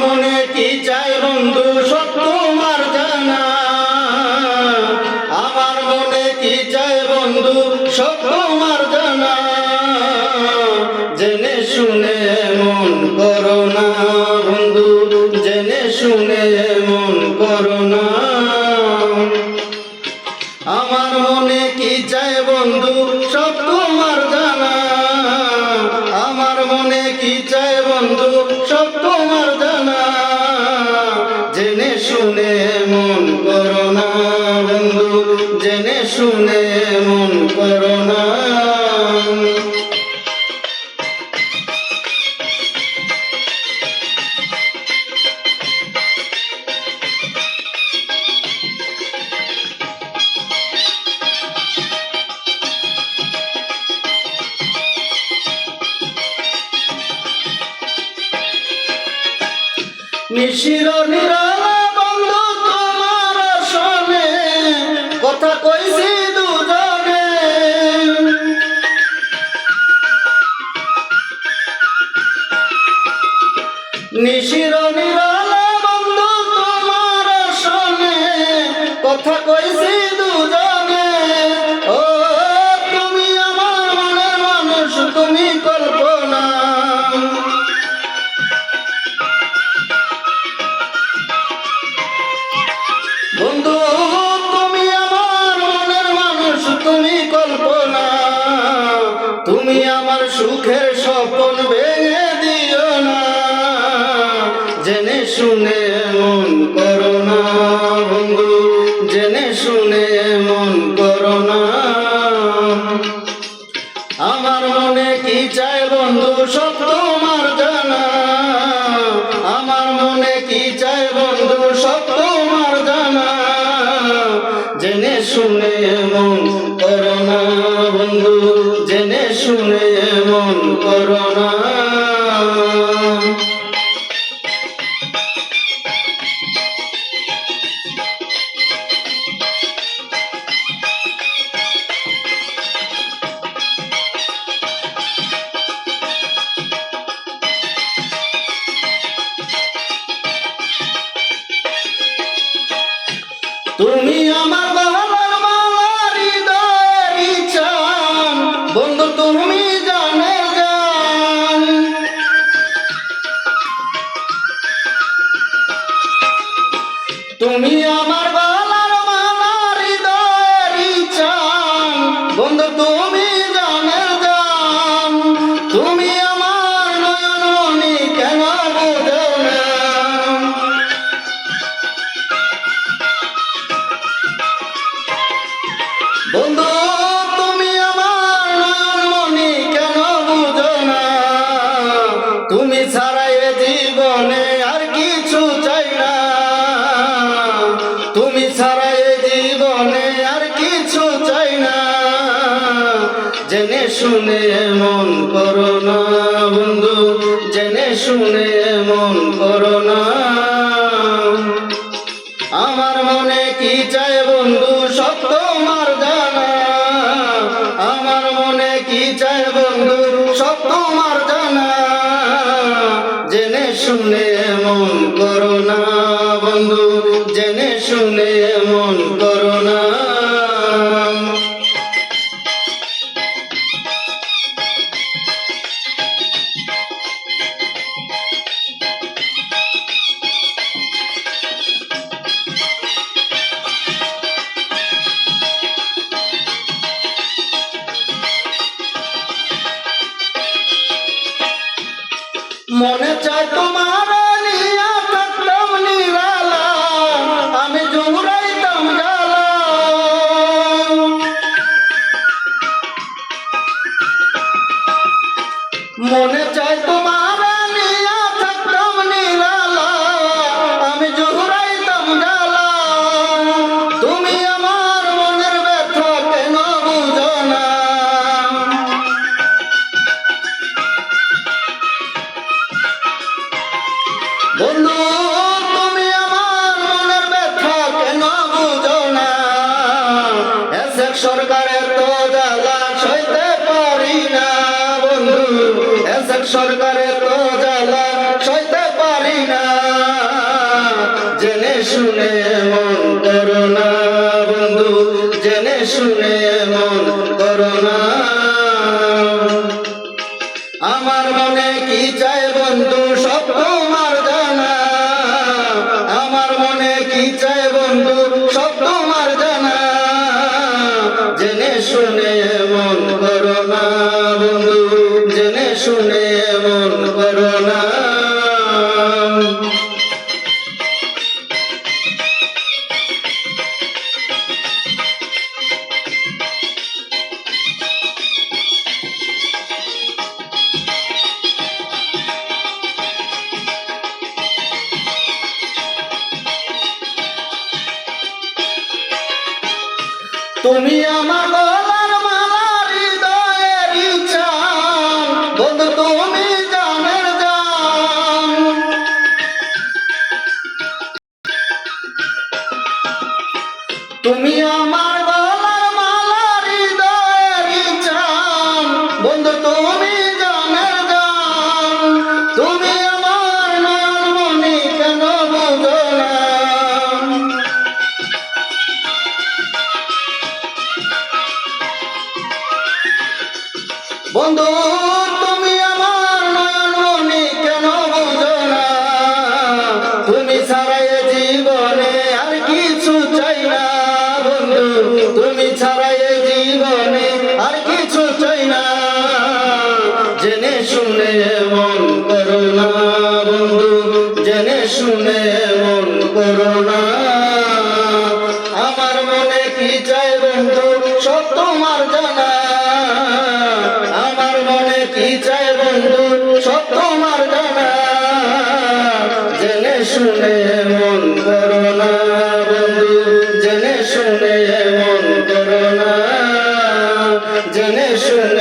মনে কি চাই বন্ধু সব তোমার জানা, আমার মনে কি চাই বন্ধু সব তোমার জানা। জেনে শুনে মন করো না বন্ধু, জেনে শুনে মন করো না। আমার মনে কি চাই বন্ধু সব তোমার জানা, আমার মনে কি চাই বন্ধু সব তোমার জানা। জেনে শুনে মন করো না বন্ধু, জেনে শুনে মন করো না। নিশির নিরালা বন্ধু তোমার সনে কথা কইছি দুজনে। নিশির নিরালা বন্ধু তোমার সনে কথা কইছি দুজনে। ও তুমি আমার মনের মানুষ, তুমি কল্পনা। বন্ধু তুমি আমার মনের মানুষ, তুমি কল্পনা। তুমি আমার সুখের স্বপ্ন ভেঙে দিও না। জেনে শুনে মন করো না বন্ধু, জেনে শুনে মন করো না। আমার মনে কি চাই বন্ধু সব তোমার জানা, আমার মনে কি চাই বন্ধু সব তোমার জানা। জেনে শুনে মন করো না বন্ধু, জেনে শুনে মন করো না। তুমি আমার বাবার মালার হৃদয়ের চান বন্ধু, তুমি জানের জান। তুমি আমার বাবার মালার হৃদয়ের চান বন্ধু, তুমি জানের জান। তুমি আমার নয়ন মনি কেন বোঝো না। বন্ধু তুমি আমার নয়ন মনি কেন বুঝো না। তুমি ছাড়া এ জীবনে আর কিছু চাই না, তুমি ছাড়া এ জীবনে আর কিছু চাই না। জেনে শুনে মন করো না বন্ধু, জেনে শুনে মন করো না। আমার মনে কি চাই বন্ধু সব তোমার জানা, আমার মনে কি চাই বন্ধু সব তোমার জানা। জেনে শুনে মন করো না বন্ধু, জেনে শুনে মন করো না। মনে চায় তোমার নিয়া থাকতাম নিরালা, আমি জুড়াইতাম জ্বালা। মনে চায় তোমার নিয়া থাকতাম নিরালা, আমি জুড়াইতাম জ্বালা। তুমি আমার মনের ব্যথা কেন বুঝো না। বন্ধু তুমি আমার মনের ব্যথা কেন বুঝো না। এসেক সরকারের তো জ্বালা সইতে পারি না বন্ধু, এসেক সরকারের তো জ্বালা সইতে পারি না। শুনে মন করো না বন্ধু, জেনে শুনে মন করো না। আমার মনে কি চাই বন্ধু সব তোমার জানা, আমার মনে কি চাই বন্ধু সব তোমার জানা। জেনে শুনে মন করো না বন্ধু, জেনে শুনে মন করো না। তুমি আমার গলার মালা, হৃদয়ের ইচ্ছান, বন্ধু তুমি জানের জান। তুমি আমার গলার মালা, হৃদয়ের ইচ্ছান, বন্ধু তুমি জানের জান। তুমি আমার নয়ন মনি কেন বুঝো না। বন্ধু তুমি আমার নয়ন মনি কেন বুঝো না। তুমি ছাড়া এ জীবনে আর কিছু চাই না বন্ধু, তুমি ছাড়া এ জীবনে আর কিছু চাই না। জেনে শুনে মন করো না বন্ধু, জেনে শুনে মন করো না। আমার মনে কি চাই বন্ধু সব তোমার জানা, আমার মনে কি চাই বন্ধু সব তোমার জানা। জেনে শুনে মন করো না বন্ধু, জেনে শুনে মন করো না, জেনে শুনে